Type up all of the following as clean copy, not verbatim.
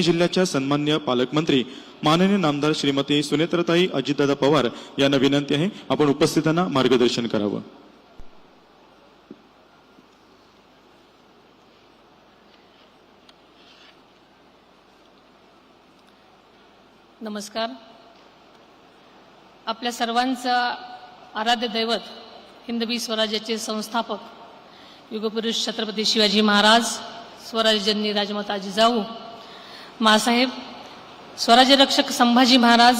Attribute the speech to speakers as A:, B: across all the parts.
A: जिल्ह्याच्या सन्माननीय पालकमंत्री माननीय नामदार श्रीमती सुनेत्रताई अजितदादा पवार यांना विनंती आहे, आपण उपस्थितांना मार्गदर्शन करावं.
B: नमस्कार. आपल्या सर्वांचा आराध्य दैवत हिंदवी स्वराज्याचे संस्थापक युगपुरुष छत्रपती शिवाजी महाराज, स्वराज्यजननी राजमाता जिजाऊ मासाहेब, स्वराज्य रक्षक संभाजी महाराज,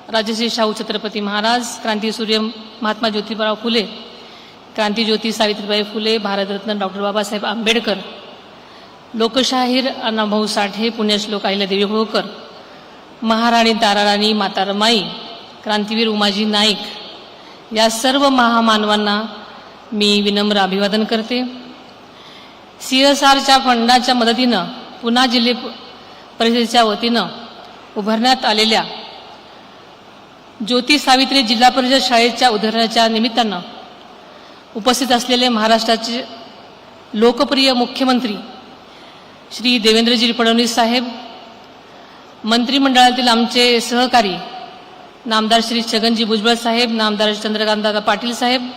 B: राजश्री शाहू छत्रपती महाराज, क्रांतीसूर्य महात्मा ज्योतिबा फुले, क्रांतीज्योती सावित्रीबाई फुले, भारतरत्न डॉक्टर बाबासाहेब आंबेडकर, लोकशाहीर अण्णाभाऊ साठे, पुण्यश्लोक अहिल्यादेवी होळकर, महाराणी ताराराणी माता रमाई, क्रांतीवीर उमाजी नाईक या सर्व महामानवांना मी विनम्र अभिवादन करते. CSRच्या फंडाच्या मदतीनं पुन्हा जिल्हा परिषदेच्या वतीनं उभारण्यात आलेल्या ज्योती सावित्री जिल्हा परिषद शाळेच्या उद्घाटनाच्या निमित्तानं उपस्थित असलेले महाराष्ट्राचे लोकप्रिय मुख्यमंत्री श्री देवेंद्रजी फडणवीस साहेब, मंत्रिमंडळातील आमचे सहकारी नामदार श्री छगनजी भुजबळ साहेब, नामदार चंद्रकांतदादा पाटील साहेब,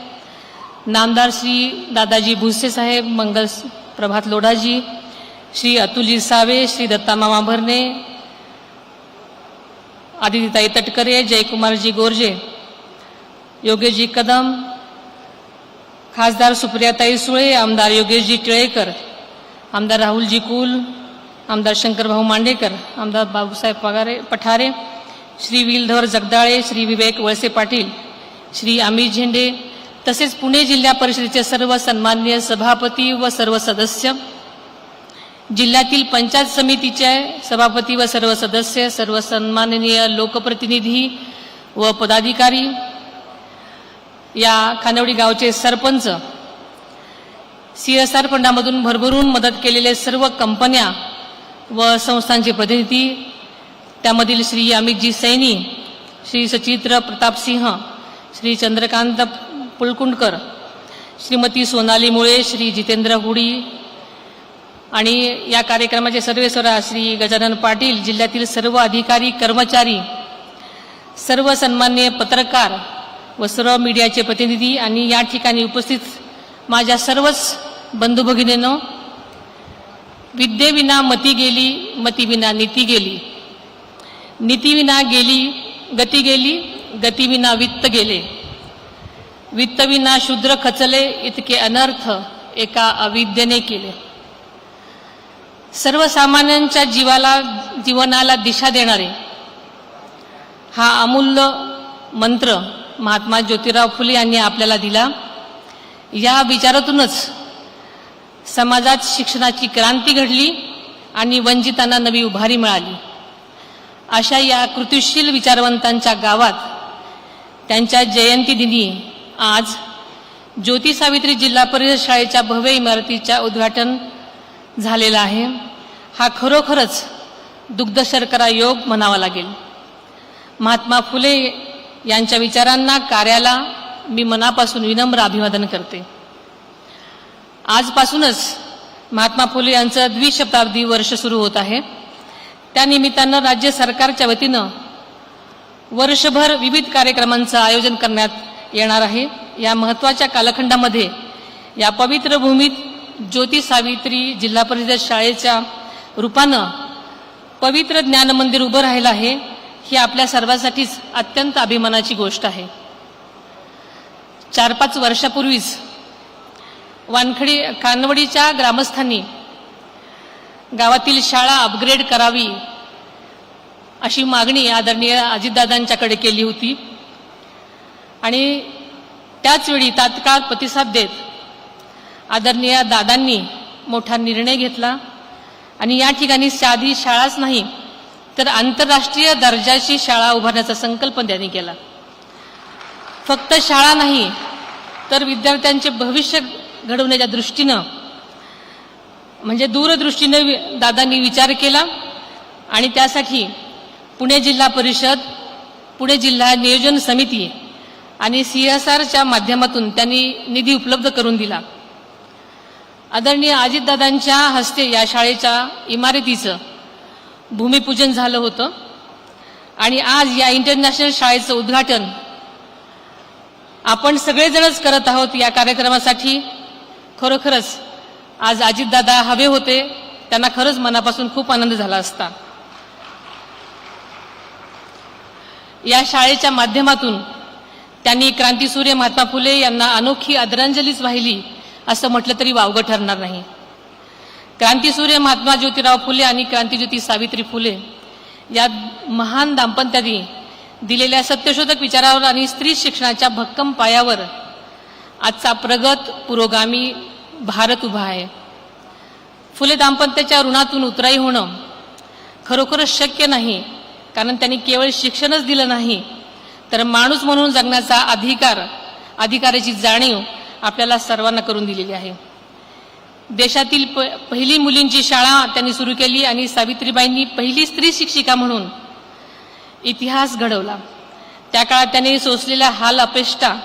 B: नामदार श्री दादाजी भुसे साहेब, मंगल प्रभात लोढाजी, श्री अतुलजी सावे, श्री दत्तामामा भरणे, आदितीताई तटकरे, जयकुमारजी गोरजे, योगेशजी कदम, खासदार सुप्रियाताई सुळे, आमदार योगेशजी टिळेकर, आमदार राहुलजी कुल, आमदार शंकरभाऊ मांडेकर, आमदार बाबूसाहेब पठारे, श्री विलधर जगदाळे, श्री विवेक वळसे पाटील, श्री अमित झेंडे, तसेच पुणे जिल्हा परिषदेचे सर्व सन्माननीय सभापती व सर्व सदस्य, जिल्ह्यातील पंचायत समितीचे सभापती व सर्व सदस्य, सर्व सन्माननीय लोकप्रतिनिधी व पदाधिकारी, या खानवडी गावचे सरपंच, CSR फंडामधून भरभरून मदत केलेले सर्व कंपन्या व संस्थांचे प्रतिनिधी, त्यामधील श्री अमितजी सैनी, श्री सचित्र प्रतापसिंह, श्री चंद्रकांत पुलकुंडकर, श्रीमती सोनाली मुळे, श्री जितेंद्र हुडी आणि या कार्यक्रमाचे सर्वेसर्वा श्री गजानन पाटील, जिल्ह्यातील सर्व अधिकारी कर्मचारी, सर्व सन्माननीय पत्रकार व सर्व मीडियाचे प्रतिनिधी आणि या ठिकाणी उपस्थित माझ्या सर्वच बंधू भगिनींनो, विद्येविना मती गेली, मतीविना नीती गेली, नीतीविना गेली गती गेली, गतीविना वित्त गेले, वित्तविना शूद्र खचले, इतके अनर्थ एका अविद्येने केले. सर्वसामान्यांच्या जीवनाला दिशा देणारे हा अमूल्य मंत्र महात्मा ज्योतिराव फुले यांनी आपल्याला दिला. या विचारातूनच समाजात शिक्षणाची क्रांती घडली आणि वंचितांना नवी उभारी मिळाली. अशा या कृतिशील विचारवंतांच्या गावात त्यांच्या जयंती दिनी आज ज्योती सावित्री जिल्हा परिषद शाळेच्या भव्य इमारतीच्या उद्घाटन झालेला आहे. हा खरोखरच दुग्ध शर्करा योग म्हणावा लागेल. महात्मा फुले यांच्या विचारांना, कार्याला मी मनापासून विनम्र अभिवादन करते. आजपासूनच महात्मा फुले यांचं द्विशताब्दी वर्ष सुरू होत आहे. त्यानिमित्तानं राज्य सरकारच्या वतीनं वर्षभर विविध कार्यक्रमांचं आयोजन करण्यात येणार आहे. या महत्त्वाच्या कालखंडामध्ये या पवित्र भूमीत ज्योती सावित्री जिल्हा परिषद शाळेच्या रूपानं पवित्र ज्ञान मंदिर उभं राहिलं आहे. ही आपल्या सर्वांसाठीच अत्यंत अभिमानाची गोष्ट आहे. 4-5 वर्षापूर्वीच खानवडीच्या ग्रामस्थांनी गावातील शाळा अपग्रेड करावी अशी मागणी आदरणीय अजितदादांच्याकडे केली होती आणि त्याचवेळी तात्काळ प्रतिसाद देत आदरणीय दादांनी मोठा निर्णय घेतला आणि या ठिकाणी साधी शाळाच नाही तर आंतरराष्ट्रीय दर्जाची शाळा उभारण्याचा संकल्प त्यांनी केला. फक्त शाळा नाही तर विद्यार्थ्यांचे भविष्य घडवण्याच्या दृष्टीनं म्हणजे दूरदृष्टीनं दादांनी विचार केला आणि त्यासाठी पुणे जिल्हा परिषद, पुणे जिल्हा नियोजन समिती आणि CSRच्या माध्यमातून त्यांनी निधी उपलब्ध करून दिला. आदरणीय अजितदादांच्या हस्ते या शाळेच्या इमारतीचं भूमिपूजन झालं होतं आणि आज या इंटरनॅशनल शाळेचं उद्घाटन आपण सगळेजणच करत आहोत. या कार्यक्रमासाठी खरोखरच आज अजितदादा हवे होते, त्यांना खरंच मनापासून खूप आनंद झाला असता. या शाळेच्या माध्यमातून त्यांनी क्रांतीसूर्य महात्मा फुले यांना अनोखी आदरांजलीच वाहिली असं म्हटलं तरी वावगं ठरणार नाही. क्रांतीसूर्य महात्मा ज्योतिराव फुले आणि क्रांतीज्योती सावित्री फुले या महान दाम्पत्याने दिलेल्या सत्यशोधक विचारावर आणि स्त्री शिक्षणाच्या भक्कम पायावर आजचा प्रगत पुरोगामी भारत उभा आहे. फुले दाम्पत्याच्या ऋणातून उतराई होणं खरोखरच शक्य नाही, कारण त्यांनी केवळ शिक्षणच दिलं नाही तर माणूस म्हणून जगण्याचा अधिकाराची जाणीव आपल्याला सर्वांना करून दिलेली आहे. देशातील पहिली मुलींची शाळा त्यांनी सुरू केली आणि सावित्रीबाईंनी पहिली स्त्री शिक्षिका म्हणून इतिहास घडवला. त्या काळात त्यांनी सोसलेल्या हाल अपेष्टा,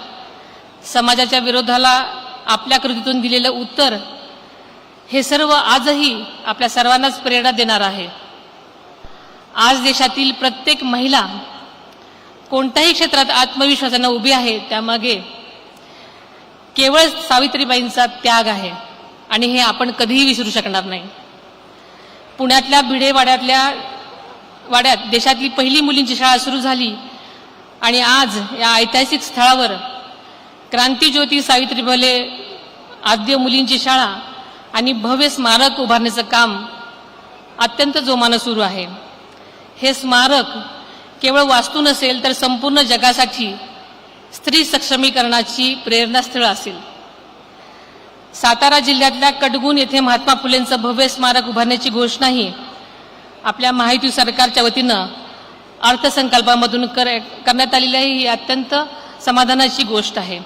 B: समाजाच्या विरोधाला आपल्या कृतीतून दिलेलं उत्तर, हे सर्व आजही आपल्या सर्वांनाच प्रेरणा देणार आहे. आज देशातील प्रत्येक महिला कोणत्याही क्षेत्रात आत्मविश्वासाने उभी आहे, त्यामागे केवळ सावित्रीबाईंचा त्याग आहे आणि हे आपण कधीही विसरू शकणार नाही. पुण्यातल्या भिडे वाड्यात देशातली पहिली मुलींची शाळा सुरू झाली आणि आज या ऐतिहासिक स्थळावर क्रांतीज्योती सावित्री फुले आद्य मुलींची शाळा आणि भव्य स्मारक उभारण्याचं काम अत्यंत जोमानं सुरू आहे. हे स्मारक केवळ वास्तू नसेल तर संपूर्ण जगासाठी स्त्री सक्षमीकरणाची प्रेरणास्थळ असेल. सातारा जिल्ह्यातल्या कडगुण येथे महात्मा फुलेंचं भव्य स्मारक उभारण्याची घोषणाही आपल्या महायुती सरकारच्या वतीनं अर्थसंकल्पामधून करण्यात आलेली आहे. ही अत्यंत समाधानाची गोष्ट आहे.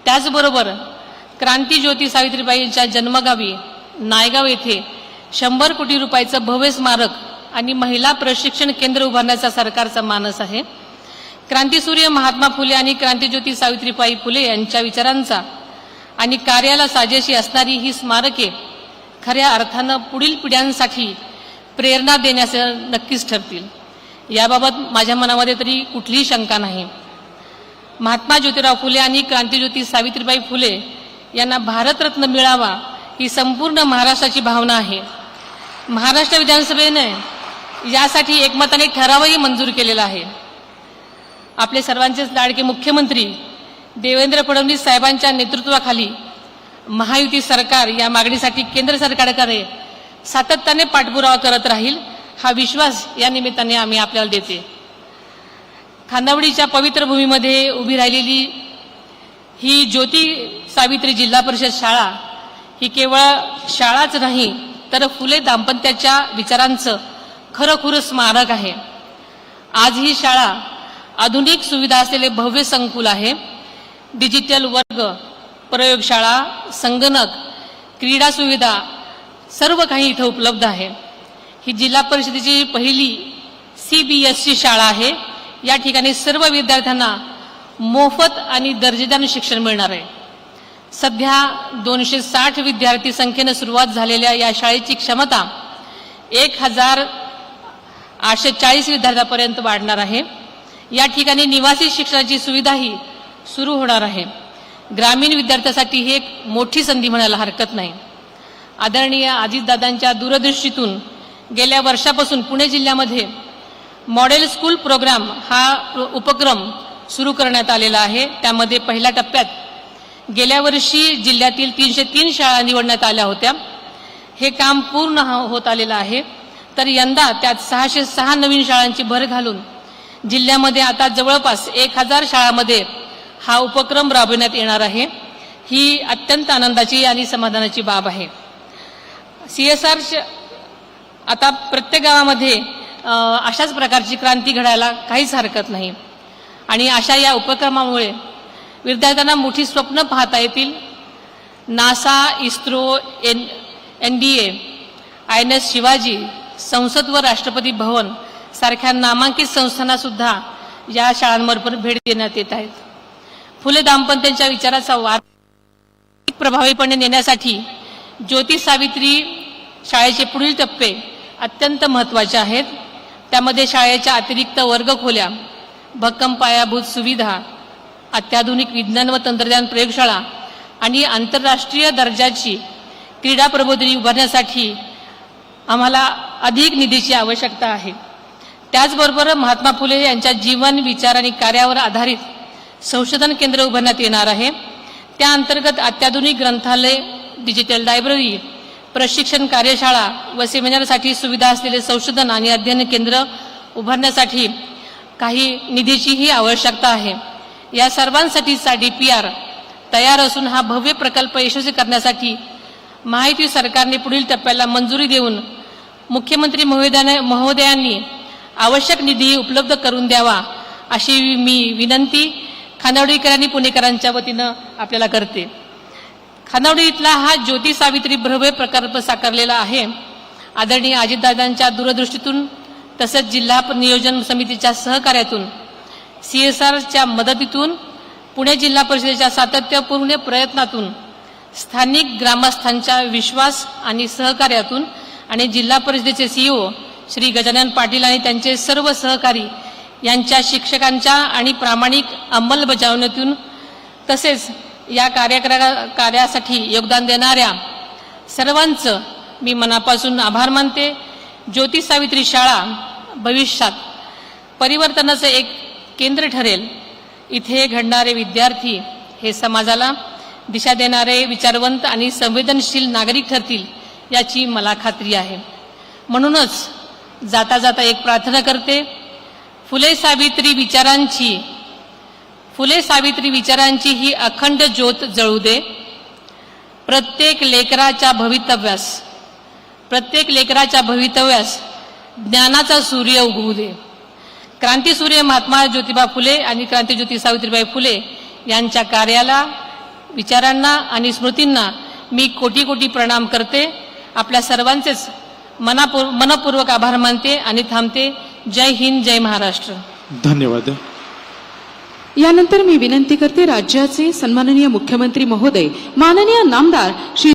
B: त्याचबरोबर क्रांतीज्योती सावित्रीबाईंच्या जन्मगावी नायगाव येथे 100 कोटी रुपयाचं भव्य स्मारक आणि महिला प्रशिक्षण केंद्र उभारण्याचा सरकारचा मानस आहे. क्रांतीसूर्य महात्मा फुले आणि क्रांतीज्योती सावित्रीबाई फुले यांच्या विचारांचा आणि कार्याला साजेशी असणारी ही स्मारके खऱ्या अर्थानं पुढील पिढ्यांसाठी प्रेरणा देण्याचं नक्कीच ठरतील, याबाबत माझ्या मनामध्ये तरी कुठलीही शंका नाही. महात्मा ज्योतिराव फुले आणि क्रांतीज्योती सावित्रीबाई फुले यांना भारतरत्न मिळावा ही संपूर्ण महाराष्ट्राची भावना आहे. महाराष्ट्र विधानसभेने यासाठी एकमताने ठरावही मंजूर केलेला आहे. आपले सर्वांचेच लाडके मुख्यमंत्री देवेंद्र फडणवीस साहेबांच्या नेतृत्वाखाली महायुती सरकार या मागणीसाठी केंद्र सरकारकडे सातत्याने पाठपुरावा करत राहील, हा विश्वास या निमित्ताने आम्ही आपल्याला देते. खांदावडीच्या पवित्र भूमीमध्ये उभी राहिलेली ही ज्योती सावित्री जिल्हा परिषद शाळा ही केवळ शाळाच नाही तर फुले दाम्पत्याच्या विचारांचं खरोखर स्मारक आहे. आज ही शाळा आधुनिक सुविधा असलेले भव्य संकुल आहे. डिजिटल वर्ग, प्रयोगशाळा, संगणक, क्रीडा सुविधा सर्व काही इथं उपलब्ध आहे. ही जिल्हा परिषदेची पहिली CBSE शाळा आहे. या ठिकाणी सर्व विद्यार्थ्यांना मोफत आणि दर्जेदार शिक्षण मिळणार आहे. सध्या 260 विद्यार्थी संख्येने सुरुवात झालेल्या या शाळेची क्षमता 1840 विद्यार्थ्यांपर्यंत वाढणार आहे. या ठिकाणी निवासी शिक्षणाची सुविधाही सुरू होणार आहे. ग्रामीण विद्यार्थ्यांसाठी ही एक मोठी संधी म्हणायला हरकत नाही. आदरणीय अजितदादांच्या दूरदृष्टीतून गेल्या वर्षापासून पुणे जिल्ह्यामध्ये मॉडेल स्कूल प्रोग्राम हा उपक्रम सुरू करण्यात आलेला आहे. त्यामध्ये पहिल्या टप्प्यात गेल्या वर्षी जिल्ह्यातील 303 शाळा निवडण्यात आल्या होत्या. हे काम पूर्ण होत आलेलं आहे. तर यंदा त्यात 606 नवीन शाळांची भर घालून जिल्ह्यामध्ये आता जवळपास 1000 शाळांमध्ये हा उपक्रम राबविण्यात येणार आहे. ही अत्यंत आनंदाची आणि समाधानाची बाब आहे. CSR आता प्रत्येक गावामध्ये अशाच प्रकारची क्रांती घडायला काहीच हरकत नाही आणि अशा या उपक्रमामुळे विद्यार्थ्यांना मोठी स्वप्न पाहता येतील. NASA, ISRO, NDA, INS Shivaji, संसद व राष्ट्रपती भवन सारख्या नामांकित संस्थांना सुद्धा या शाळांमार्फत भेट देण्यात येत आहेत. फुले दाम्पत्यांच्या विचाराचा वारसा प्रभावीपणे नेण्यासाठी ज्योती सावित्री शाळेचे पुढील टप्पे अत्यंत महत्त्वाच्या आहेत. त्यामध्ये शाळेच्या अतिरिक्त वर्गखोल्या, भक्कम पायाभूत सुविधा, अत्याधुनिक विज्ञान व तंत्रज्ञान प्रयोगशाळा आणि आंतरराष्ट्रीय दर्जाची क्रीडा प्रबोधिनी उभारण्यासाठी आम्हाला अधिक निधीची आवश्यकता आहे. त्याचबरोबर महात्मा फुले यांच्या जीवन, विचार आणि कार्यावर आधारित संशोधन केंद्र उभारण्यात येणार आहे. त्या अंतर्गत अत्याधुनिक ग्रंथालय, डिजिटल लायब्ररी, प्रशिक्षण कार्यशाळा व सेमिनारसाठी सुविधा असलेले संशोधन आणि अध्ययन केंद्र उभारण्यासाठी काही निधीचीही आवश्यकता आहे. या सर्वांसाठीचा DPR तयार असून हा भव्य प्रकल्प यशस्वी करण्यासाठी महायुती सरकारने पुढील टप्प्याला मंजुरी देऊन मुख्यमंत्री महोदयांनी आवश्यक निधी उपलब्ध करून द्यावा अशी मी विनंती खानावडीकर आणि पुणेकरांच्या वतीनं आपल्याला करते. खानावडी इथला हा ज्योती सावित्री भव्य प्रकल्प साकारलेला आहे. आदरणीय अजितदादांच्या दूरदृष्टीतून तसंच जिल्हा नियोजन समितीच्या सहकार्यातून, CSRच्या मदतीतून, पुणे जिल्हा परिषदेच्या सातत्यपूर्ण प्रयत्नातून, स्थानिक ग्रामस्थांच्या विश्वास आणि सहकार्यातून आणि जिल्हा परिषदेचे CEO श्री गजानन पाटील आणि त्यांचे सर्व सहकारी यांच्या शिक्षकांच्या आणि प्रामाणिक अंमलबजावणीतून तसेच या कार्यासाठी योगदान देणाऱ्या सर्वांचं मी मनापासून आभार मानते. ज्योती सावित्री शाळा भविष्यात परिवर्तनाचं एक केंद्र ठरेल. इथे घडणारे विद्यार्थी हे समाजाला दिशा देणारे विचारवंत आणि संवेदनशील नागरिक ठरतील याची मला खात्री आहे. म्हणूनच जाता जाता एक प्रार्थना करते, फुले सावित्री विचारांची ही अखंड ज्योत जळू दे. प्रत्येक लेकराच्या भवितव्यास ज्ञानाचा सूर्य उगवू दे. क्रांतीसूर्य महात्मा ज्योतिबा फुले आणि क्रांतीज्योती सावित्रीबाई फुले यांच्या कार्याला, विचारांना आणि स्मृतींना मी कोटी कोटी प्रणाम करते. आपल्या सर्वांचेच मनपूर्वक आभार मानते आणि थांबते. जय हिंद, जय महाराष्ट्र.
A: धन्यवाद.
C: यानंतर मी विनंती करते राज्याचे सन्माननीय मुख्यमंत्री महोदय माननीय नामदार श्री